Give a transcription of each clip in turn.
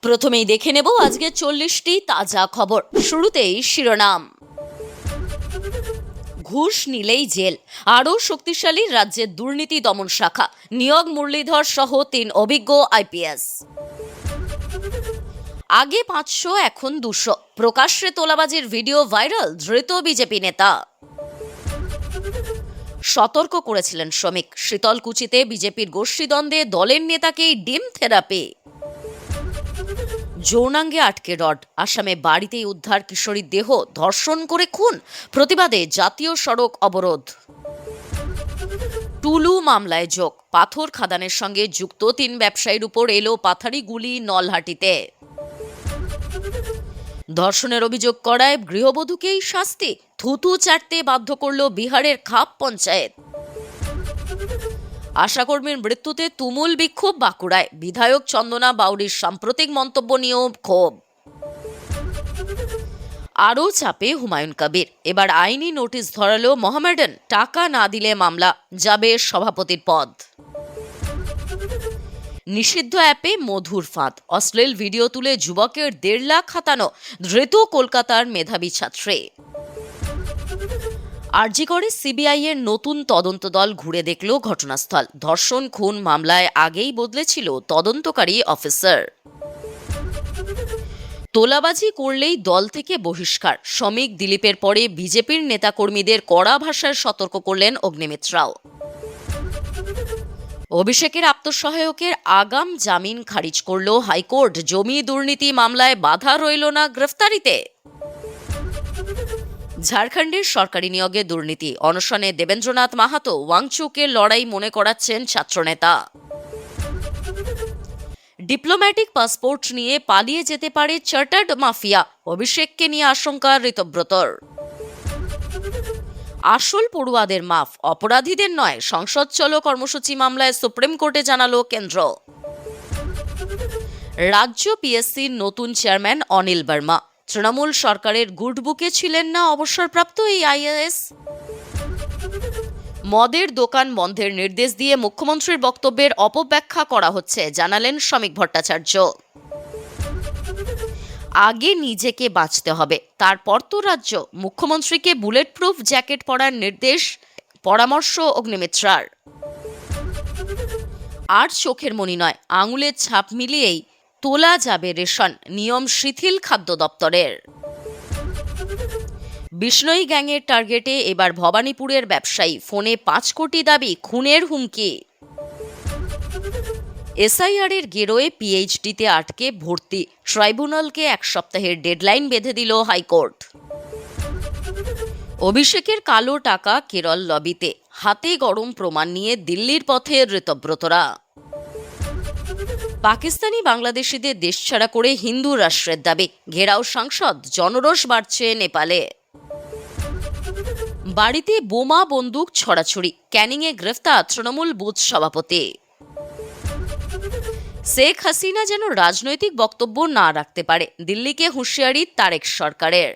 প্রথমেই দেখে নেব আজকে 40টি তাজা খবর। শুরুতেই শিরোনাম। ঘুষ নিলেই জেল, আরও শক্তিশালী রাজ্যের দুর্নীতি দমন শাখা, নিয়োগ মুরলীধর সহ 3 অভিজ্ঞ আইপিএস। আগে 500 এখন 200, প্রকাশ্যে তোলাবাজির ভিডিও ভাইরাল, ধৃত বিজেপি নেতা। সতর্ক করেছিলেন শ্রমিক, শীতলকুচিতে বিজেপির গোষ্ঠীদ্বন্দ্বে দলের নেতাকেই ডিম থেরাপি। যৌনাঙ্গে আটকে রড, আসামে বাড়িতেই উদ্ধার কিশোরীর দেহ, ধর্ষণ করে খুন, প্রতিবাদে জাতীয় সড়ক অবরোধ। টুলু মামলায় যোগ, পাথর খাদানের সঙ্গে যুক্ত 3 ব্যবসায়ীর উপর এলো পাথারি গুলি নলহাটিতে। ধর্ষণের অভিযোগ করায় গৃহবধূকেই শাস্তি, থুতু চাটতে বাধ্য করল বিহারের খাপ পঞ্চায়েত। আশাকর্মীর মৃত্যুতে তুমুল বিক্ষোভ বাঁকুড়ায়, বিধায়ক চন্দনা বাউরির সাম্প্রতিক মন্তব্য নিয়েও ক্ষোভ। আরও চাপে হুমায়ুন কবির, এবার আইনি নোটিশ ধরালো মোহামেডান, টাকা না দিলে মামলা, যাবে সভাপতির পদ। নিষিদ্ধ অ্যাপে মধুর ফাঁদ, অশ্লীল ভিডিও তুলে যুবকের 1.5 লাখ হাতানো, ধৃত কলকাতার মেধাবী ছাত্রী। আরজি করে সিবিআই এর নতুন তদন্ত দল ঘুরে দেখল ঘটনাস্থল, ধর্ষণ খুন মামলায় আগেই বদলেছিল তদন্তকারী অফিসার। তোলাবাজি করলেই দল থেকে বহিষ্কার, শ্রমিক দিলীপের পরে বিজেপির নেতাকর্মীদের কড়া ভাষায় সতর্ক করলেন অগ্নিমিত্রাও। অভিষেকের আত্মসহায়কের আগাম জামিন খারিজ করল হাইকোর্ট, জমি দুর্নীতি মামলায় বাধা রইল না গ্রেফতারিতে। ঝাড়খণ্ডের সরকারি নিয়োগে দুর্নীতি, অনশনে দেবেন্দ্রনাথ মাহাতো, ওয়াংচুকের লড়াই মনে করাচ্ছেন ছাত্রনেতা। ডিপ্লোম্যাটিক পাসপোর্ট নিয়ে পালিয়ে যেতে পারে চার্টার্ড মাফিয়া, অভিষেককে নিয়ে আশঙ্কা ঋতব্রতর। আসল পড়ুয়াদের মাফ, অপরাধীদের নয়, সংসদ চলো কর্মসূচি মামলায় সুপ্রিম কোর্টে জানালো কেন্দ্র। রাজ্য পিএসসির নতুন চেয়ারম্যান অনিল বর্মা, তৃণমূল সরকারের গুড বুকে ছিলেন না অবসরপ্রাপ্ত এই আইএএস। মদের দোকান বন্ধের নির্দেশ দিয়ে মুখ্যমন্ত্রীর বক্তব্যের অপব্যাখ্যা করা হচ্ছে, জানালেন শ্রমিক ভট্টাচার্য। আগে নিজেকে বাঁচতে হবে, তারপর তো রাজ্য, মুখ্যমন্ত্রীকে বুলেট প্রুফ জ্যাকেট পরার পরামর্শ অগ্নিমিত্রার। আর চোখের মনি নয়, আঙুলের ছাপ মিলিয়েই তোলা যাবে রেশন, নিয়ম শিথিল খাদ্য দপ্তরের। বিষ্ণই গ্যাংয়ের টার্গেটে এবার ভবানীপুরের ব্যবসায়ী, ফোনে 5 কোটি দাবি, খুনের হুমকি। এসআইআর এর গেরোয়ে পিএইচডিতে আটকে ভর্তি, ট্রাইব্যুনালকে 1 সপ্তাহের ডেডলাইন বেঁধে দিল হাইকোর্ট। অভিষেকের কালো টাকা কেরল লবিতে, হাতে গরম প্রমাণ নিয়ে দিল্লির পথে ঋতব্রতরা। পাকিস্তানি বাংলাদেশিদের দেশছাড়া করে হিন্দু রাষ্ট্রের দাবি, ঘেরাও সাংসদ, জনরোষ বাড়ছে নেপালে। বাড়িতে বোমা বন্দুক ছড়াছড়ি, ক্যানিংয়ে গ্রেফতার তৃণমূল বুথ সভাপতি। শেখ হাসিনা যেন রাজনৈতিক বক্তব্য না রাখতে পারে, দিল্লিকে হুঁশিয়ারি তারেক সরকারের।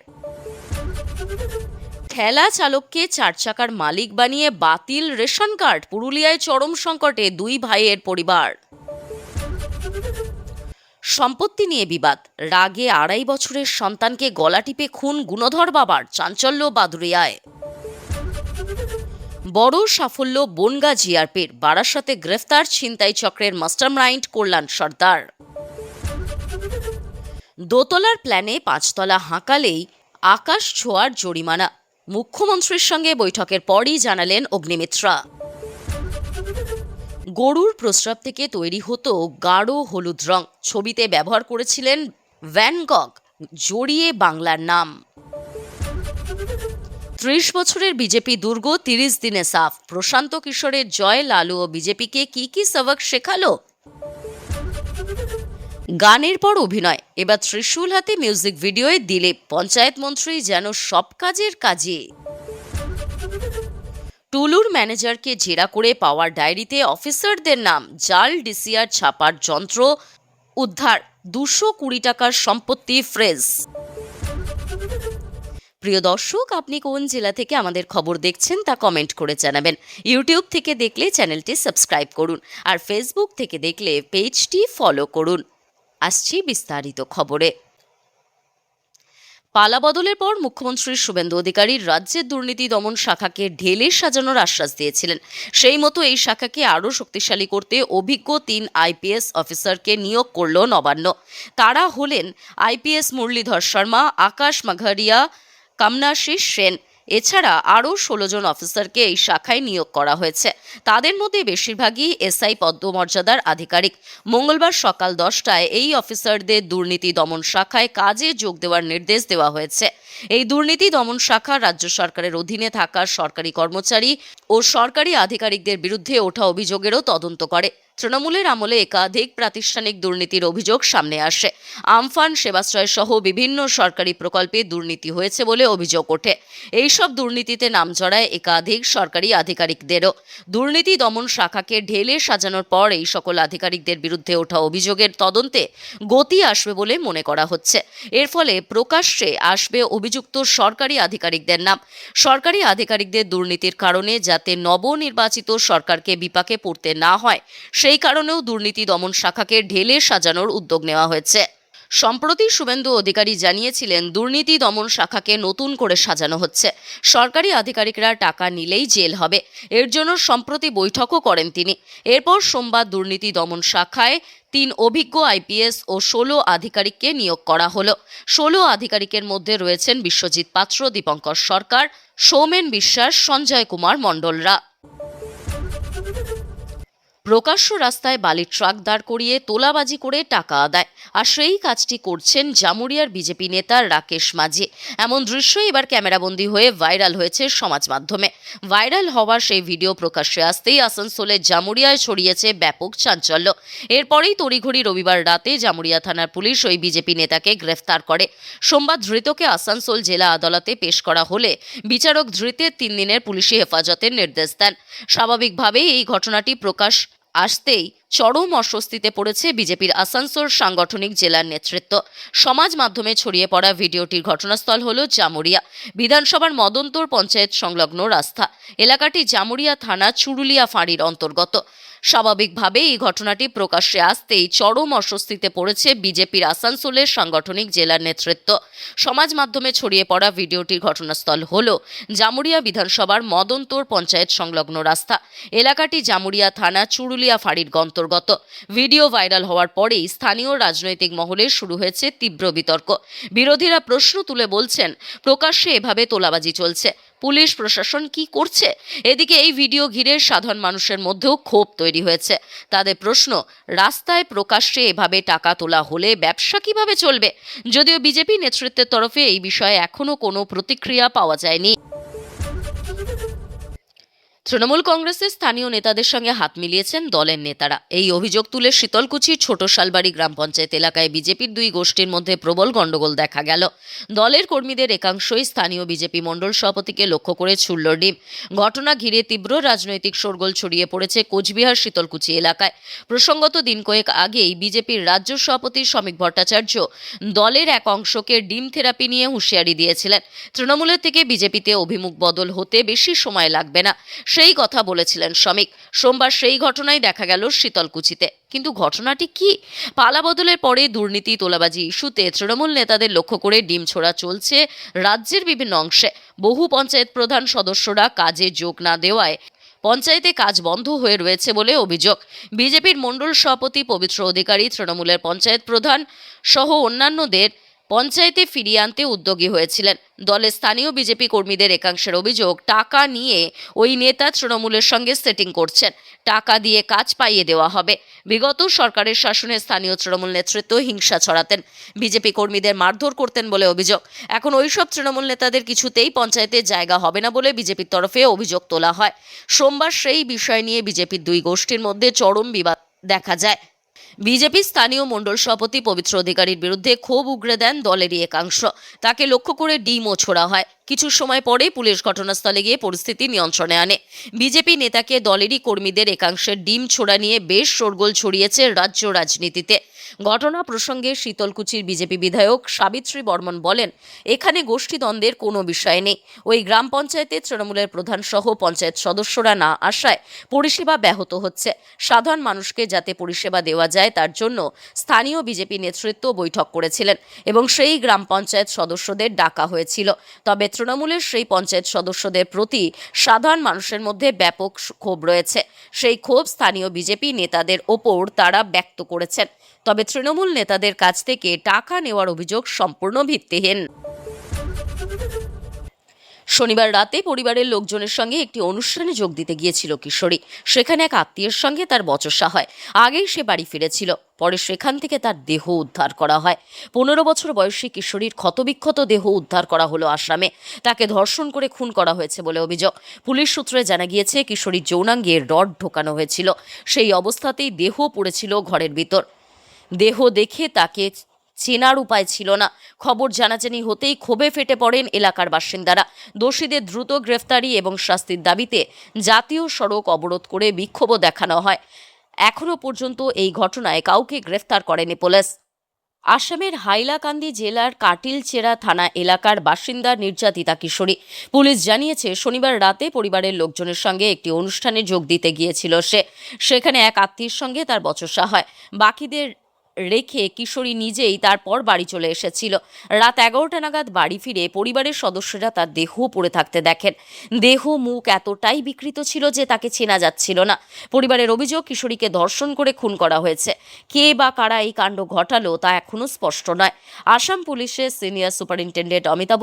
ঠেলা চালককে 4 চাকার মালিক বানিয়ে বাতিল রেশন কার্ড, পুরুলিয়ায় চরম সংকটে 2 ভাইয়ের পরিবার। সম্পত্তি নিয়ে বিবাদ, রাগে 2.5 বছরের সন্তানকে গলা টিপে খুন গুণধর বাবার, চাঞ্চল্য বাদুড়িয়ায়। বড় সাফল্য বনগা জিআরপির, বারাসাতে গ্রেফতার ছিনতাই চক্রের মাস্টারমাইন্ড কল্যাণ সর্দার। দোতলার প্ল্যানে 5 তলা হাঁকালেই আকাশ ছোঁয়ার জরিমানা, মুখ্যমন্ত্রীর সঙ্গে বৈঠকের পরই জানালেন অগ্নিমিত্রা। গরুর প্রস্রাব থেকে তৈরি হতো গাঢ় হলুদ রং, ছবিতে ব্যবহার করেছিলেন ভ্যান গগ, জড়িয়ে বাংলার নাম। 30 বছরের বিজেপি দুর্গ 30 দিনে সাফ, প্রশান্ত কিশোরের জয়, লালু ও বিজেপিকে কি সবক শেখালো। গানের পর অভিনয়, এবার ত্রিশূল হাতে মিউজিক ভিডিওয়ে দিলীপ, পঞ্চায়েত মন্ত্রী যেন সব কাজের কাজে। টুলুর ম্যানেজারকে জেরা করে পাওয়ার ডায়েরিতে অফিসারদের নাম, জাল ডিসিআর ছাপার যন্ত্র উদ্ধার, 220 টাকার সম্পত্তি ফ্রেজ। প্রিয় দর্শক, আপনি কোন জেলা থেকে আমাদের খবর দেখছেন তা কমেন্ট করে জানাবেন। ইউটিউব থেকে দেখলে চ্যানেলটি সাবস্ক্রাইব করুন, আর ফেসবুক থেকে দেখলে পেজটি ফলো করুন। আসছি বিস্তারিত খবরে। পালাবদলের পর মুখ্যমন্ত্রী শুভেন্দু অধিকারী রাজ্যের দুর্নীতি দমন শাখাকে ঢেলে সাজানোর আশ্বাস দিয়েছিলেন। সেই মতো এই শাখাকে আরও শক্তিশালী করতে অভিজ্ঞ 3 আইপিএস অফিসারকে নিয়োগ করল নবান্ন। তারা হলেন আইপিএস মুরলীধর শর্মা, আকাশ মাঘারিয়া, কামনাশিস সেন। এছাড়া আরও 16 জন অফিসারকে এই শাখায় নিয়োগ করা হয়েছে। তাদের মধ্যে বেশিরভাগই এসআই পদমর্যাদার আধিকারিক। মঙ্গলবার সকাল 10টায় এই অফিসারদের দুর্নীতি দমন শাখায় কাজে যোগ দেওয়ার নির্দেশ দেওয়া হয়েছে। এই দুর্নীতি দমন শাখা রাজ্য সরকারের অধীনে থাকা সরকারি কর্মচারী ও সরকারি আধিকারিকদের বিরুদ্ধে ওঠা অভিযোগেরও তদন্ত করে। তৃণমূলের আমলে একাধিক প্রাতিষ্ঠানিক দুর্নীতির অভিযোগ সামনে আসে। আমফান, সেবাশ্রয় সহ বিভিন্ন সরকারি প্রকল্পে দুর্নীতি হয়েছে বলে অভিযোগ ওঠে। এইসব দুর্নীতিতে নাম জড়ায় একাধিক সরকারি আধিকারিকদেরও। দুর্নীতি দমন শাখাকে ঢেলে সাজানোর পর এই সকল আধিকারিকদের বিরুদ্ধে ওঠা অভিযোগের তদন্তে গতি আসবে বলে মনে করা হচ্ছে। এর ফলে প্রকাশ্যে আসবে অভিযুক্ত সরকারি আধিকারিকদের নাম। সরকারি আধিকারিকদের দুর্নীতির কারণে যাতে নবনির্বাচিত সরকারকে বিপাকে পড়তে না হয়, সেই কারণেও দুর্নীতি দমন শাখাকে ঢেলে সাজানোর উদ্যোগ নেওয়া হয়েছে। সম্প্রতি শুভেন্দু অধিকারী জানিয়েছিলেন, দুর্নীতি দমন শাখাকে নতুন করে সাজানো হচ্ছে। সরকারি আধিকারিকরা টাকা নিলেই জেল হবে, এর জন্য সম্প্রতি বৈঠকও করেন তিনি। এরপর সোমবার দুর্নীতি দমন শাখায় 3 অভিজ্ঞ আইপিএস ও 16 আধিকারিককে নিয়োগ করা হলো। 16 আধিকারিকের মধ্যে রয়েছেন বিশ্বজিৎ পাত্র, দীপঙ্কর সরকার, সৌমেন বিশ্বাস, সঞ্জয় কুমার মণ্ডলরা। প্রকাশ্য রাস্তায় বালির ট্রাক দাঁড় করিয়ে তোলাবাজি করে টাকা আদায়, আর সেই কাজটি করছেন জামুরিয়ার বিজেপি নেতা রাকেশ মাঝি। এমন দৃশ্য এবার ক্যামেরাবন্দি হয়ে ভাইরাল হয়েছে সমাজ মাধ্যমে। ভাইরাল হওয়ার সেই ভিডিও প্রকাশ্যে আসতেই আসানসোলের জামুরিয়ায় ছড়িয়েছে ব্যাপক চাঞ্চল্য। এরপরেই তড়িঘড়ি রবিবার রাতে জামুরিয়া থানার পুলিশ ওই বিজেপি নেতাকে গ্রেফতার করে। সোমবার ধৃতকে আসানসোল জেলা আদালতে পেশ করা হলে বিচারক ধৃতের 3 দিনের পুলিশি হেফাজতের নির্দেশ দেন। স্বাভাবিকভাবেই এই ঘটনাটি প্রকাশ আসতেই চরম অস্বস্তিতে পড়েছে বিজেপির আসানসোল সাংগঠনিক জেলার নেতৃত্ব। সমাজ মাধ্যমে ছড়িয়ে পড়া ভিডিওটির ঘটনাস্থল হল জামুরিয়া বিধানসভার মদনতোর পঞ্চায়েত সংলগ্ন রাস্তা। এলাকাটি জামুরিয়া থানা চুরুলিয়া ফাঁড়ির অন্তর্গত। স্বাভাবিকভাবে এই ঘটনাটি প্রকাশ্যে আসতেই চরম অস্বস্তিতে পড়েছে বিজেপির আসানসোলের সাংগঠনিক জেলার নেতৃত্ব। সমাজ মাধ্যমে ছড়িয়ে পড়া ভিডিওটির ঘটনাস্থল হল জামুরিয়া বিধানসভার মদনতোর পঞ্চায়েত সংলগ্ন রাস্তা। এলাকাটি জামুরিয়া থানা চুরুলিয়া ফাঁড়ির অন্তর্গত। ভিডিও ভাইরাল হওয়ার পরেই স্থানীয় রাজনৈতিক মহলে শুরু হয়েছে তীব্র বিতর্ক। বিরোধীরা প্রশ্ন তুলে বলছেন, প্রকাশ্যে এভাবে তোলাবাজি চলছে, পুলিশ প্রশাসন কি করছে? এদিকে এই ভিডিও ঘিরে সাধারণ মানুষের মধ্যেও ক্ষোভ তৈরি হয়েছে। তাদের প্রশ্ন, রাস্তায় প্রকাশ্যে এভাবে টাকা তোলা হলে ব্যবসা কিভাবে চলবে? যদিও বিজেপি নেতৃত্বের তরফে এই বিষয়ে এখনো কোনো প্রতিক্রিয়া পাওয়া যায়নি। তৃণমূল কংগ্রেসের স্থানীয় নেতাদের সঙ্গে হাত মিলিয়েছেন দলের নেতারা। এই অভিযোগ তুলে শীতলকুচির ছোট শালবাড়ি গ্রাম পঞ্চায়েত এলাকায় বিজেপির 2 গোষ্ঠীর মধ্যে প্রবল গণ্ডগোল দেখা গেল। দলের কর্মীদের একাংশই স্থানীয় বিজেপি মণ্ডল সভাপতিকে লক্ষ্য করে ছুড়ল ডিম। ঘটনা ঘিরে তীব্র রাজনৈতিক শোরগোল ছড়িয়ে পড়েছে কোচবিহার শীতলকুচি এলাকায়। প্রসঙ্গত দিন কয়েক আগেই বিজেপির রাজ্য সভাপতি শ্রমিক ভট্টাচার্য দলের এক অংশকে ডিম থেরাপি নিয়ে হুঁশিয়ারি দিয়েছিলেন। তৃণমূলের থেকে বিজেপিতে অভিমুখ বদল হতে বেশি সময় লাগবে না, সেই কথা বলেছিলেন শ্রমিক। সোমবার সেই ঘটনাই দেখা গেল শীতলকুচিতে। কিন্তু ঘটনাটি কি? পালাবদলের পরে দুর্নীতি তোলাবাজি ইস্যুতে তৃণমূল নেতাদের লক্ষ্য করে ডিম ছোড়া চলছে রাজ্যের বিভিন্ন অংশে। বহু পঞ্চায়েত প্রধান সদস্যরা কাজে যোগ না দেওয়ায় পঞ্চায়েতে কাজ বন্ধ হয়ে রয়েছে বলে অভিযোগ। বিজেপির মণ্ডল সভাপতি পবিত্র অধিকারী তৃণমূলের পঞ্চায়েত প্রধান সহ অন্যান্যদের পঞ্চায়েতে ফিরিয়ে আনতে উদ্যোগী হয়েছিলেন। দলের স্থানীয় বিজেপি কর্মীদের একাংশের অভিযোগ, টাকা নিয়ে ওই নেতা তৃণমূলের সঙ্গে সেটিং করছেন, টাকা দিয়ে কাজ পাইয়ে দেওয়া হবে। বিগত সরকারের শাসনে স্থানীয় তৃণমূল নেতৃত্ব হিংসা ছড়াতেন, বিজেপি কর্মীদের মারধর করতেন বলে অভিযোগ। এখন ওইসব তৃণমূল নেতাদের কিছুতেই পঞ্চায়েতে জায়গা হবে না বলে বিজেপির তরফে অভিযোগ তোলা হয়। সোমবার সেই বিষয় নিয়ে বিজেপির 2 গোষ্ঠীর মধ্যে চরম বিবাদ দেখা যায়। বিজেপির স্থানীয় মণ্ডল সভাপতি পবিত্র অধিকারীর বিরুদ্ধে ক্ষোভ উগরে দেন দলেরই একাংশ। তাকে লক্ষ্য করে ডিমও ছোড়া হয়। কিছু সময় পরে পুলিশ ঘটনাস্থলে গিয়ে পরিস্থিতি নিয়ন্ত্রণে আনে। বিজেপি নেতাকে দলেরই কর্মীদের একাংশের ডিম ছোড়া নিয়ে বেশ শোরগোল ছড়িয়েছে রাজ্য রাজনীতিতে। ঘটনা প্রসঙ্গে শীতলকুচির বিজেপি বিধায়ক সাবিত্রী বর্মন বলেন, এখানে গোষ্ঠীদ্বন্দ্বের কোনো বিষয় নেই। ওই গ্রাম পঞ্চায়েতে তৃণমূলের প্রধান সহ পঞ্চায়েত সদস্যরা না আসায় পরিষেবা ব্যাহত হচ্ছে। সাধারণ মানুষকে যাতে পরিষেবা দেওয়া যায় তার জন্য স্থানীয় বিজেপি নেতৃত্ব বৈঠক করেছিলেন এবং সেই গ্রাম পঞ্চায়েত সদস্যদের ডাকা হয়েছিল। তবে তৃণমূলের সেই পঞ্চায়েত সদস্যদের প্রতি সাধারণ মানুষের মধ্যে ব্যাপক ক্ষোভ রয়েছে। সেই ক্ষোভ স্থানীয় বিজেপি নেতাদের ওপর তারা ব্যক্ত করেছেন। তবে তৃণমূল নেতাদের কাছ থেকে টাকা নেওয়ার অভিযোগ সম্পূর্ণ ভিত্তিহীন। শনিবার রাতে পরিবারের লোকজনের সঙ্গে একটি অনুষ্ঠানে যোগ দিতে গিয়েছিল কিশোরী। সেখানে এক আত্মীয়ের সঙ্গে তার বচসা হয়। আগেই সে বাড়ি ফিরেছিল। পরে সেখান থেকে তার দেহ উদ্ধার করা হয়। 15 বছর বয়সী কিশোরীর ক্ষতবিক্ষত দেহ উদ্ধার করা হলো আসামে। তাকে ধর্ষণ করে খুন করা হয়েছে বলে অভিযোগ। পুলিশ সূত্রে জানা গিয়েছে, কিশোরীর যৌনাঙ্গে রড ঢোকানো হয়েছিল। সেই অবস্থাতেই দেহ পড়েছিল ঘরের ভিতর। দেহ দেখে তাকে চেনার উপায় ছিল না। খবর জানাজানি হতেই ক্ষোভে ফেটে পড়েন এলাকার বাসিন্দারা। দোষীদের দ্রুত গ্রেফতারি এবং শাস্তির দাবিতে জাতীয় সড়ক অবরোধ করে বিক্ষোভও দেখানো হয়। এখনো পর্যন্ত এই ঘটনায় কাউকে গ্রেফতার করেনি পুলিশ। আসামের হাইলাকান্দি জেলার কাটিলচেরা থানা এলাকার বাসিন্দা নির্যাতিতা কিশোরী। পুলিশ জানিয়েছে, শনিবার রাতে পরিবারের লোকজনের সঙ্গে একটি অনুষ্ঠানে যোগ দিতে গিয়েছিল সে। সেখানে এক আত্মীয়ের সঙ্গে তার বচসা হয়। বাকিদের রেখে কিশোরী নিজেই তারপর বাড়ি চলে এসেছিল। রাত 11টা নাগাদ বাড়ি ফিরে পরিবারের সদস্যরা তার দেহ পড়ে থাকতে দেখেন। দেহ মুখ এতটাই বিকৃত ছিল যে তাকে চেনা যাচ্ছিল না। পরিবারের অভিযোগ, কিশোরীকে ধর্ষণ করে খুন করা হয়েছে। কে বা কারা এই কাণ্ড ঘটালো তা এখনো স্পষ্ট নয়। আসাম পুলিশের সিনিয়র সুপারিনটেন্ডেন্ট অমিতাভ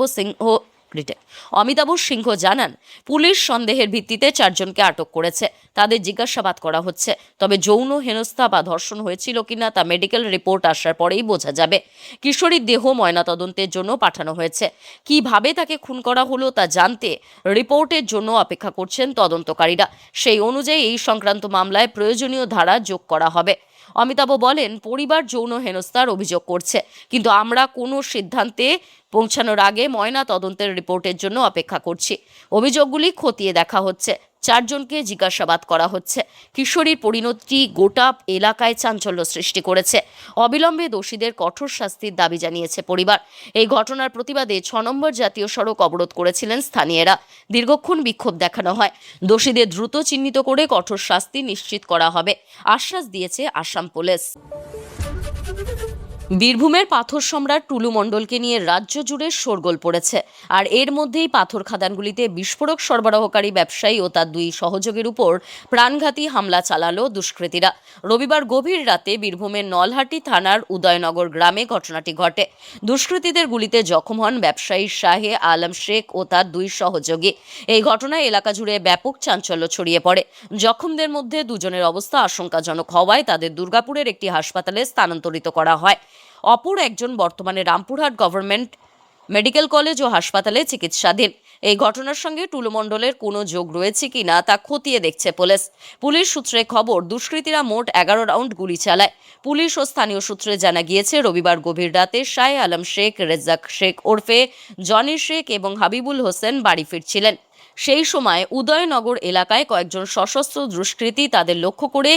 সিংহ জানান, পুলিশ সন্দেহের ভিত্তিতে 4 জনকে আটক করেছে। তাদের জিজ্ঞাসাবাদ করা হচ্ছে। তবে যৌন হেনস্থা বা ধর্ষণ হয়েছিল কিনা তা মেডিকেল রিপোর্ট আসার পরেই বোঝা যাবে। কিশোরীর দেহ ময়নাতদন্তের জন্য পাঠানো হয়েছে। কিভাবে তাকে খুন করা হলো তা জানতে রিপোর্টের জন্য অপেক্ষা করছেন তদন্তকারীরা। সেই অনুযায়ী এই সংক্রান্ত মামলায় প্রয়োজনীয় ধারা যোগ করা হবে। অমিতাভ বলেন, পরিবার যৌন হেনস্থার অভিযোগ করছে, কিন্তু আমরা কোনো সিদ্ধান্তে পৌঁছানোর আগে ময়না তদন্তের রিপোর্টের জন্য অপেক্ষা করছি। অভিযোগগুলি খতিয়ে দেখা হচ্ছে। 4 জনকে জিজ্ঞাসাবাদ করা হচ্ছে। কিশোরীর পরিণতি গোটা এলাকায় চাঞ্চল্য সৃষ্টি করেছে। অবিলম্বে দোষীদের কঠোর শাস্তির দাবি জানিয়েছে পরিবার। এই ঘটনার প্রতিবাদে 6 নম্বর জাতীয় সড়ক অবরোধ করেছিলেন স্থানীয়রা। দীর্ঘক্ষণ বিক্ষোভ দেখানো হয়। দোষীদের দ্রুত চিহ্নিত করে কঠোর শাস্তি নিশ্চিত করা হবে আশ্বাস দিয়েছে আসাম পুলিশ। বীরভূমের পাথর সম্রাট টুলু মণ্ডলকে নিয়ে রাজ্য জুড়ে শোরগোল পড়েছে। আর এর মধ্যেই পাথর খাদানগুলিতে বিস্ফোরক সরবরাহকারী ব্যবসায়ী ও তার 2 সহযোগীর উপর প্রাণঘাতী হামলা চালালো দুষ্কৃতীরা। রবিবার গভীর রাতে বীরভূমের নলহাটি থানার উদয়নগর গ্রামে ঘটনাটি ঘটে। দুষ্কৃতীদের গুলিতে জখম হন ব্যবসায়ী শাহে আলম শেখ ও তার 2 সহযোগী। এই ঘটনায় এলাকা জুড়ে ব্যাপক চাঞ্চল্য ছড়িয়ে পড়ে। জখমদের মধ্যে 2 জনের অবস্থা আশঙ্কাজনক হওয়ায় তাদের দুর্গাপুরের একটি হাসপাতালে স্থানান্তরিত করা হয়। অপর একজন বর্তমানে রামপুরহাট গভর্নমেন্ট মেডিকেল কলেজ ও হাসপাতালে চিকিৎসাধীন। এই ঘটনার সঙ্গে টুলু মণ্ডলের কোনো যোগ রয়েছে কিনা তা খতিয়ে দেখছে পুলিশ। পুলিশ সূত্রে খবর, দুষ্কৃতীরা মোট 11 রাউন্ড গুলি চালায়। পুলিশ ও স্থানীয় সূত্রে জানা গিয়েছে, রবিবার গভীর রাতে শাহ আলম শেখ, রেজ্জাক শেখ ওরফে জনি শেখ এবং হাবিবুল হোসেন বাড়ি ফিরছিলেন। সেই সময় উদয়নগর এলাকায় কয়েকজন সশস্ত্র দুষ্কৃতী তাদের লক্ষ্য করে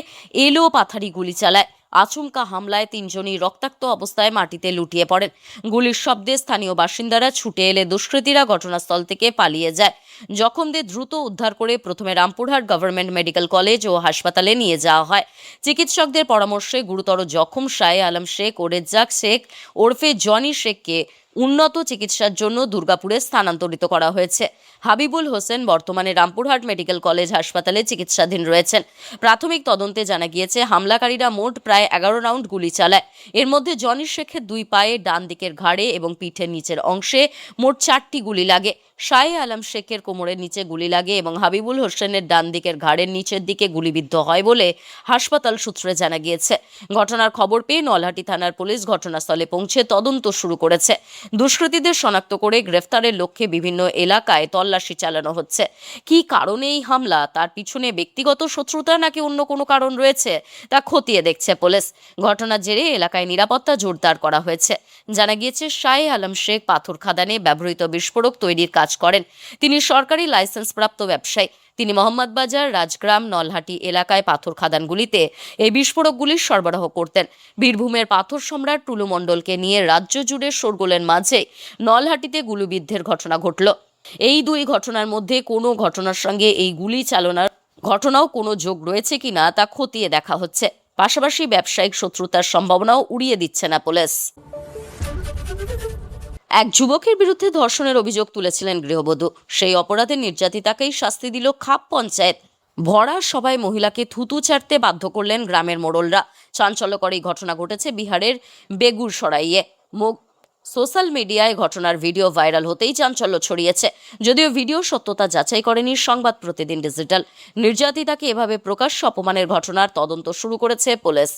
এলো পাথারি গুলি চালায়। আচমকা হামলায় 3 জনই রক্তাক্ত অবস্থায় মাটিতে লুটিয়ে পড়েন। গুলির শব্দে স্থানীয় বাসিন্দারা ছুটে এলে দুষ্কৃতীরা ঘটনাস্থল থেকে পালিয়ে যায়। জখমদের দ্রুত উদ্ধার করে প্রথমে রামপুরহাট গভর্নমেন্ট মেডিকেল কলেজ ও হাসপাতালে নিয়ে যাওয়া হয়। চিকিৎসকদের পরামর্শে গুরুতর জখম শাহ আলম শেখ ও রেজ্জাক শেখ ওরফে জনি শেখকে উন্নত চিকিৎসার জন্য দুর্গাপুরে স্থানান্তরিত করা হয়েছে। হাবিবুল হোসেন বর্তমানে রামপুরহাট মেডিকেল কলেজ হাসপাতালে চিকিৎসাধীন রয়েছেন। প্রাথমিক তদন্তে জানা গিয়েছে, হামলাকারীরা মোট প্রায় 11 রাউন্ড গুলি চালায়। এর মধ্যে জনি শেখের 2 পায়ে, ডান দিকের ঘাড়ে এবং পিঠের নিচের অংশে মোট 4টি গুলি লাগে। শাহ আলম শেখের কোমরের নিচে গুলি লাগে এবং হাবিবুল হোসেনের ডান দিকের ঘাড়ের নিচের দিকে গুলিবিদ্ধ হয় বলে হাসপাতাল সূত্রে জানা গিয়েছে। ঘটনার খবর পেয়ে নলহাটি থানার পুলিশ ঘটনাস্থলে পৌঁছে তদন্ত শুরু করেছে। দুষ্কৃতীদের শনাক্ত করে গ্রেফতারের লক্ষ্যে বিভিন্ন এলাকায় তল্লাশি চালানো হচ্ছে। কী কারণে এই হামলা, তার পিছনে ব্যক্তিগত শত্রুতা নাকি অন্য কোনো কারণ রয়েছে তা খতিয়ে দেখছে পুলিশ। ঘটনার জেরে এলাকায় নিরাপত্তা জোরদার করা হয়েছে। জানা গিয়েছে, শাহ আলম শেখ পাথর খাদানে ব্যবহৃত বিস্ফোরক তৈরির কাজ কাজ করেন। তিনি সরকারি লাইসেন্সপ্রাপ্ত ব্যবসায়ী। তিনি মোহাম্মদবাজার, রাজগ্রাম, নলহাটি এলাকায় পাথর খাদানগুলিতে এই বিস্ফোরকগুলির সরবরাহ করতেন। বীরভূমের পাথর সম্রাট টুলু মণ্ডলকে নিয়ে রাজ্য জুড়ে শোরগোলের মাঝে নলহাটিতে গুলিবিদ্ধের ঘটনা ঘটল। এই দুই ঘটনার মধ্যে কোনো ঘটনার সঙ্গে এই গুলি চালনার ঘটনাও কোনো যোগ রয়েছে কিনা তা খতিয়ে দেখা হচ্ছে। পাশাপাশি ব্যবসায়িক শত্রুতার সম্ভাবনাও উড়িয়ে দিচ্ছে না পুলিশ। এক যুবকের বিরুদ্ধে ধর্ষণের অভিযোগ তুলেছিলেন গৃহবধূ। সেই অপরাধে নির্যাতিতাকেই শাস্তি দিল খাপ পঞ্চায়েত। ভরা সভায় মহিলাকে থুতু চাটতে বাধ্য করলেন গ্রামের মোড়লরা। চাঞ্চল্যকর এই ঘটনা ঘটেছে বিহারের বেগুসরাইয়ে। সোশ্যাল মিডিয়ায় ঘটনার ভিডিও ভাইরাল হতেই চাঞ্চল্য ছড়িয়েছে। যদিও ভিডিও সত্যতা যাচাই করেনি সংবাদ প্রতিদিন ডিজিটাল। নির্যাতিতাকে এভাবে প্রকাশ্য অপমানের ঘটনার তদন্ত শুরু করেছে পুলিশ।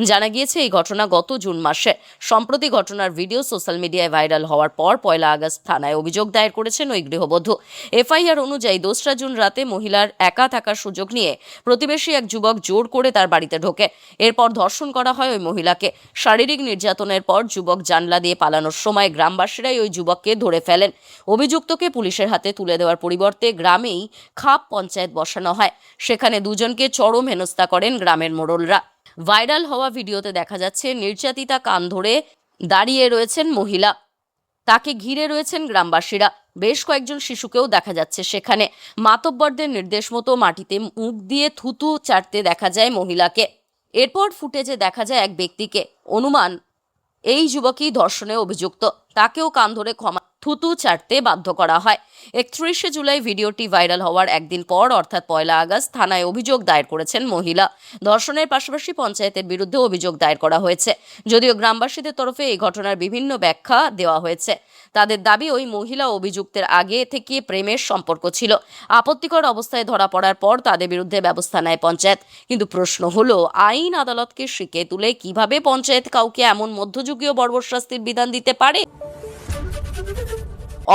জানা গিয়েছে এই ঘটনা গত জুন মাসে। সম্প্রতি ঘটনার ভিডিও সোশ্যাল মিডিয়ায় ভাইরাল হওয়ার পর 1 আগস্ট থানায় অভিযোগ দায়ের করেছেন ওই গৃহবধূ। এফআইআর অনুযায়ী 2 জুন রাতে মহিলার একা থাকার সুযোগ নিয়ে প্রতিবেশী এক যুবক জোর করে তার বাড়িতে ঢোকে। এরপর ধর্ষণ করা হয় ওই মহিলাকে। শারীরিক নির্যাতনের পর যুবক জানলা দিয়ে পালানোর সময় গ্রামবাসীরাই ওই যুবককে ধরে ফেলেন। অভিযুক্তকে পুলিশের হাতে তুলে দেওয়ার পরিবর্তে গ্রামেই খাপ পঞ্চায়েত বসানো হয়। সেখানে দুজনকে চরম হেনস্থা করেন গ্রামের মোড়লরা। ভাইরাল হওয়া ভিডিওতে দেখা যাচ্ছে নির্যাতিতা কান ধরে দাঁড়িয়ে রয়েছেন মহিলা, তাকে ঘিরে রয়েছেন গ্রামবাসীরা। বেশ কয়েকজন শিশুকেও দেখা যাচ্ছে সেখানে। মাতব্বরদের নির্দেশ মতো মাটিতে মুখ দিয়ে থুতু চাটতে দেখা যায় মহিলাকে। এরপর ফুটেজে দেখা যায় এক ব্যক্তিকে। অনুমান এই যুবকই ধর্ষণে অভিযুক্ত। তাকেও কান ধরে থুতু চাটতে বাধ্য করা হয়। 31 জুলাই ভিডিওটি ভাইরাল হওয়ার একদিন পর অর্থাৎ 1 আগস্ট থানায় অভিযোগ দায়ের করেছেন মহিলা। ধর্ষণের পাশাপাশি পঞ্চায়েতের বিরুদ্ধে অভিযোগ দায়ের করা হয়েছে। যদিও গ্রামবাসীদের তরফে এই ঘটনার বিভিন্ন ব্যাখ্যা দেওয়া হয়েছে। তাদের দাবি ওই মহিলা অভিযুক্তের আগে থেকে প্রেমের সম্পর্ক ছিল। আপত্তিকর অবস্থায় ধরা পড়ার পর তাদের বিরুদ্ধে ব্যবস্থা নেয় পঞ্চায়েত। কিন্তু প্রশ্ন হলো, আইন আদালতকে শিকে তুলে কিভাবে পঞ্চায়েত কাউকে এমন মধ্যযুগীয় বর্বর শাস্তির বিধান দিতে পারে?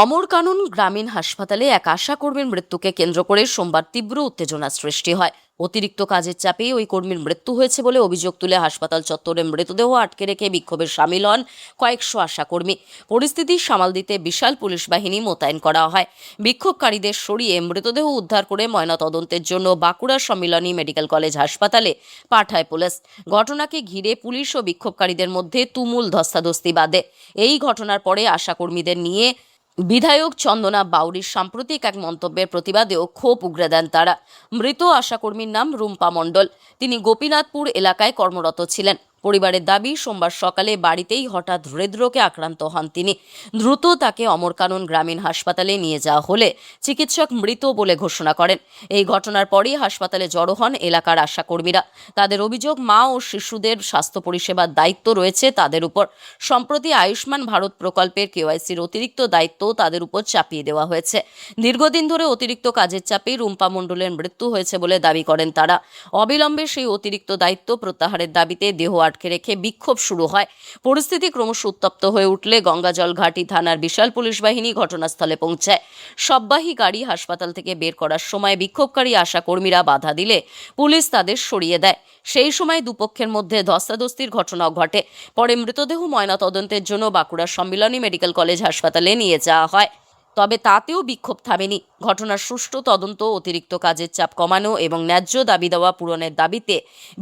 অমরকানন গ্রামীণ হাসপাতালে এক আশা কর্মীর মৃত্যুকে কেন্দ্র করে সোমবার তীব্র উত্তেজনা সৃষ্টি হয়। অতিরিক্ত কাজের চাপেই ওই কর্মীর মৃত্যু হয়েছে বলে অভিযোগ তুলে হাসপাতাল চত্বরে মৃতদেহ আটকে রেখে বিক্ষোভে সামিল হন কয়েকশো আশাকর্মী। পরিস্থিতি সামাল দিতে বিশাল পুলিশ বাহিনী মোতায়েন করা হয়। বিক্ষোভকারীদের সরিয়ে মৃতদেহ উদ্ধার করে ময়নাতদন্তের জন্য বাঁকুড়া সম্মিলনী মেডিকেল কলেজ হাসপাতালে পাঠায় পুলিশ। ঘটনাকে ঘিরে পুলিশ ও বিক্ষোভকারীদের মধ্যে তুমুল ধস্তাধস্তি বাধে। এই ঘটনার পরে আশাকর্মীদের নিয়ে বিধায়ক চন্দনা বাউরির সাম্প্রতিক এক মন্তব্যের প্রতিবাদেও ক্ষোভ উগরে দেন তারা। মৃত আশাকর্মীর নাম রুম্পা মণ্ডল। তিনি গোপীনাথপুর এলাকায় কর্মরত ছিলেন। পরিবারের দাবি, সোমবার সকালে বাড়িতেই হঠাৎ হৃদরোগে আক্রান্ত হন তিনি। দ্রুত তাকে অমরকানন গ্রামীণ হাসপাতালে নিয়ে যাওয়া হলে চিকিৎসক মৃত বলে ঘোষণা করেন। এই ঘটনার পরেই হাসপাতালে জড়ো হন এলাকার আশাকর্মীরা। তাদের অভিযোগ, মা ও শিশুদের স্বাস্থ্য পরিষেবার দায়িত্ব রয়েছে তাদের উপর। সম্প্রতি আয়ুষ্মান ভারত প্রকল্পের কেওয়াইসির অতিরিক্ত দায়িত্ব তাদের উপর চাপিয়ে দেওয়া হয়েছে। দীর্ঘদিন ধরে অতিরিক্ত কাজের চাপে রুম্পা মণ্ডলের মৃত্যু হয়েছে বলে দাবি করেন তারা। অবিলম্বে সেই অতিরিক্ত দায়িত্ব প্রত্যাহারের দাবিতে দেহ আটকে রেখে বিক্ষোভ শুরু হয়। পরিস্থিতি ক্রমশ উত্তপ্ত হয়ে উঠলে গঙ্গাজল ঘাটি থানার বিশাল পুলিশ বাহিনী ঘটনাস্থলে পৌঁছায়। সববাহী গাড়ি হাসপাতাল থেকে বের করার সময় বিক্ষোভকারী আশাকর্মীরা বাধা দিলে পুলিশ তাদের সরিয়ে দেয়। সেই সময় দুপক্ষের মধ্যে ধস্তাধস্তির ঘটনাও ঘটে। পরে মৃতদেহ ময়নাতদন্তের জন্য বাঁকুড়া সম্মিলনী মেডিকেল কলেজ হাসপাতালে নিয়ে যাওয়া হয়। তবে তাতেও বিক্ষোভ থামেনি। ঘটনার সুষ্ঠু তদন্ত, অতিরিক্ত কাজের চাপ কমানো এবং ন্যায্য দাবি দেওয়া পূরণের দাবিতে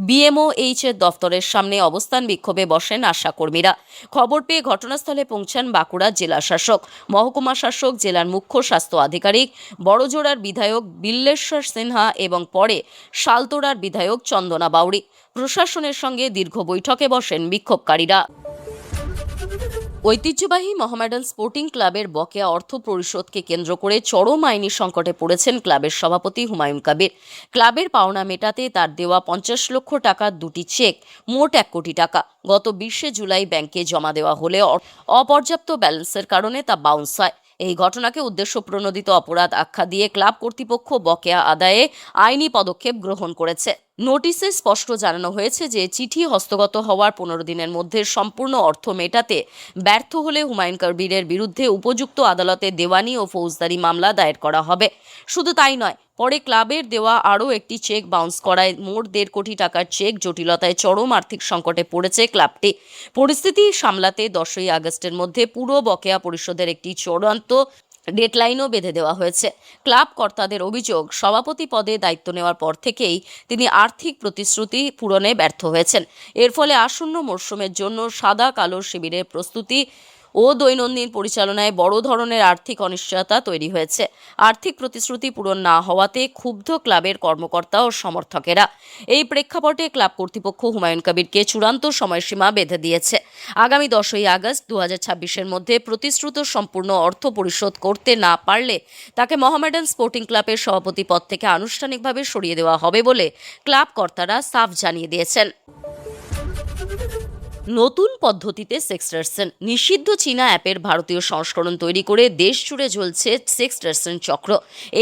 বিএমওএইচ এর দফতরের সামনে অবস্থান বিক্ষোভে বসেন আশাকর্মীরা। খবর পেয়ে ঘটনাস্থলে পৌঁছান বাঁকুড়ার জেলা শাসক, মহকুমা শাসক, জেলার মুখ্য স্বাস্থ্য আধিকারিক, বড়জোড়ার বিধায়ক বিল্লেশ্বর সিনহা এবং পরে শালতোড়ার বিধায়ক চন্দনা বাউরি। প্রশাসনের সঙ্গে দীর্ঘ বৈঠকে বসেন বিক্ষোভকারীরা। ঐতিহ্যবাহী মোহামেডান স্পোর্টিং ক্লাবের বকেয়া অর্থ পরিশোধকে কেন্দ্র করে চরম আইনি সংকটে পড়েছেন ক্লাবের সভাপতি হুমায়ুন কবির। ক্লাবের পাওনা মেটাতে তার দেওয়া 50 লক্ষ টাকার 2টি চেক, মোট 1 কোটি টাকা গত 20 জুলাই ব্যাংকে জমা দেওয়া হলে অপর্যাপ্ত ব্যালেন্সের কারণে তা বাউন্স হয়। এই ঘটনাকে উদ্দেশ্যপ্রণোদিত অপরাধ আখ্যা দিয়ে ক্লাব কর্তৃপক্ষ বকেয়া আদায়ে আইনি পদক্ষেপ গ্রহণ করেছে। নোটিশে স্পষ্ট জানানো হয়েছে যে চিঠি হস্তগত হওয়ার 15 দিনের মধ্যে সম্পূর্ণ অর্থ মেটাতে ব্যর্থ হলে হুমায়ুন কবিরের বিরুদ্ধে উপযুক্ত আদালতে দেওয়ানি ও ফৌজদারি মামলা দায়ের করা হবে। শুধু তাই নয়, পরে ক্লাবের দেওয়া আরও একটি চেক বাউন্স করায় মোট 1.5 কোটি টাকার চেক জটিলতায় চরম আর্থিক সংকটে পড়েছে ক্লাবটি। পরিস্থিতি সামলাতে 10ই আগস্টের মধ্যে পুরো বকেয়া পরিশোধের একটি চূড়ান্ত ডেডলাইনও বেঁধে দেওয়া হয়েছে। ক্লাব কর্তাদের অভিযোগ, সভাপতি পদে দায়িত্ব নেওয়ার পর থেকেই তিনি আর্থিক প্রতিশ্রুতি পূরণে ব্যর্থ হয়েছেন। এর ফলে আসন্ন মরশুমের জন্য সাদা কালো শিবিরের প্রস্তুতি ও দৈনন্দিন পরিচালনায় বড় ধরনের আর্থিক অনিশ্চয়তা তৈরি হয়েছে। আর্থিক প্রতিশ্রুতি পূরণ না হওয়াতে ক্ষুব্ধ ক্লাবের কর্মকর্তা ও সমর্থকেরা। এই প্রেক্ষাপটে ক্লাব কর্তৃপক্ষ হুমায়ুন কবিরকে চূড়ান্ত সময়সীমা বেঁধে দিয়েছে। আগামী 10ই আগস্ট 2026-এর মধ্যে প্রতিশ্রুত সম্পূর্ণ অর্থ পরিশোধ করতে না পারলে তাকে মোহামেডান স্পোর্টিং ক্লাবের সভাপতি পদ থেকে আনুষ্ঠানিকভাবে সরিয়ে দেওয়া হবে বলে ক্লাব কর্তারা সাফ জানিয়ে দিয়েছেন। নতুন পদ্ধতিতে সেক্সটারসন। নিষিদ্ধ চীনা অ্যাপের ভারতীয় সংস্করণ তৈরি করে দেশ জুড়ে ঝলছে সেক্সটারসন চক্র।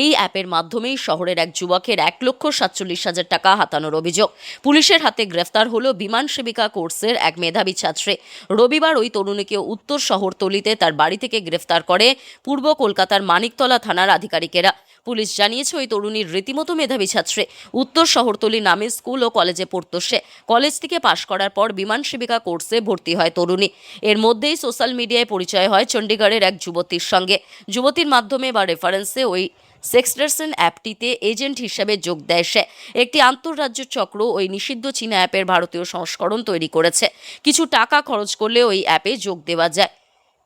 এই অ্যাপের মাধ্যমেই শহরের এক যুবকের 1,47,000 টাকা হাতানোর অভিযোগ। পুলিশের হাতে গ্রেফতার হলো বিমান সেবিকা কোর্সের এক মেধাবী ছাত্রী। রবিবার ওই তরুণীকে উত্তর শহরতলিতে তার বাড়ি থেকে গ্রেফতার করে পূর্ব কলকাতার মানিকতলা থানার আধিকারিকেরা। পুলিশ জানিয়েছে ওই তরুণীর রীতিমতো মেধাবী ছাত্রী। উত্তর শহরতলি নামে স্কুল ও কলেজে পড়তো সে। কলেজ থেকে পাশ করার পর বিমান সেবিকা কোর্সে ভর্তি হয় তরুণী। এর মধ্যেই সোশ্যাল মিডিয়ায় পরিচয় হয় চণ্ডীগড়ের এক যুবতীর সঙ্গে। যুবতীর মাধ্যমে বা রেফারেন্সে ওই সেক্সটারসন অ্যাপটিতে এজেন্ট হিসেবে যোগ দেয় সে। একটি আন্তঃরাজ্য চক্র ওই নিষিদ্ধ চীনা অ্যাপের ভারতীয় সংস্করণ তৈরি করেছে। কিছু টাকা খরচ করলে ওই অ্যাপে যোগ দেওয়া যায়।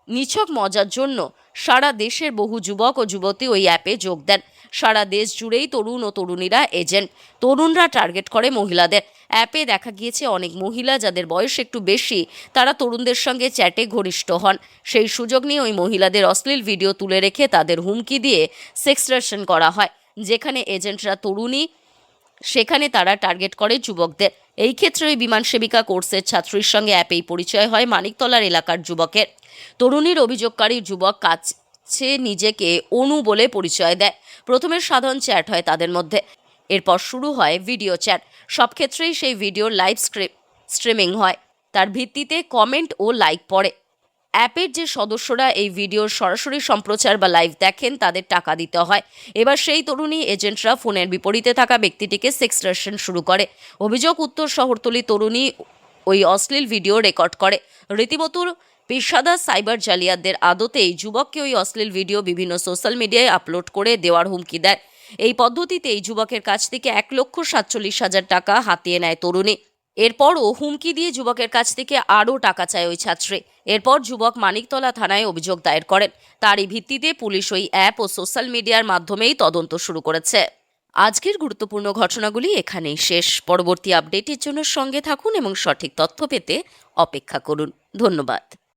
নিছক মজার জন্য সারা দেশের বহু যুবক ও যুবতী ওই অ্যাপে যোগ দেন। সারা দেশ জুড়েই তরুণ ও তরুণীরা এজেন্ট। তরুণরা টার্গেট করে মহিলাদের। অ্যাপে দেখা গিয়েছে অনেক মহিলা যাদের বয়স একটু বেশি, তারা তরুণদের সঙ্গে চ্যাটে ঘনিষ্ঠ হন। সেই সুযোগ নিয়ে ওই মহিলাদের অশ্লীল ভিডিও তুলে রেখে তাদের হুমকি দিয়ে সেক্সটারসন করা হয়। যেখানে এজেন্টরা তরুণী, সেখানে তারা টার্গেট করে যুবকদের। এই ক্ষেত্রে ওই বিমান সেবিকা কোর্সের ছাত্রীর সঙ্গে অ্যাপেই পরিচয় হয় মানিকতলার এলাকার যুবকের। তরুণীর অভিযোগকারী যুবক কাছে নিজেকে অনু বলে পরিচয় দেয়। প্রথমে সাধারণ চ্যাট হয় তাদের মধ্যে, এরপর শুরু হয় ভিডিও চ্যাট। সব ক্ষেত্রেই সেই ভিডিওর লাইভ স্ট্রিমিং হয়, তার ভিত্তিতে কমেন্ট ও লাইক পড়ে। অ্যাপের যে সদস্যরা এই ভিডিওর সরাসরি সম্প্রচার বা লাইভ দেখেন তাদের টাকা দিতে হয়। এবার সেই তরুণী এজেন্টরা ফোনের বিপরীতে থাকা ব্যক্তিটিকে সেক্সটারসন শুরু করে। অভিযোগ, উত্তর শহরতলি তরুণী ওই অশ্লীল ভিডিও রেকর্ড করে। রীতিমতো পেশাদার সাইবার জালিয়াতদের আদতেই যুবককে ওই অশ্লীল ভিডিও বিভিন্ন সোশ্যাল মিডিয়ায় আপলোড করে দেওয়ার হুমকি দেয়। এই পদ্ধতিতে এই যুবকের কাছ থেকে 1,47,000 টাকা হাতিয়ে নেয় তরুণী। এরপরও হুমকি দিয়ে যুবকের কাছ থেকে আরও টাকা চায় ওই ছাত্রী। এরপর যুবক মানিকতলা থানায় অভিযোগ দায়ের করেন। তারই ভিত্তিতে পুলিশ ওই অ্যাপ ও সোশ্যাল মিডিয়ার মাধ্যমেই তদন্ত শুরু করেছে। আজকের গুরুত্বপূর্ণ ঘটনাগুলি এখানেই শেষ। পরবর্তী আপডেটের জন্য সঙ্গে থাকুন এবং সঠিক তথ্য পেতে অপেক্ষা করুন। ধন্যবাদ।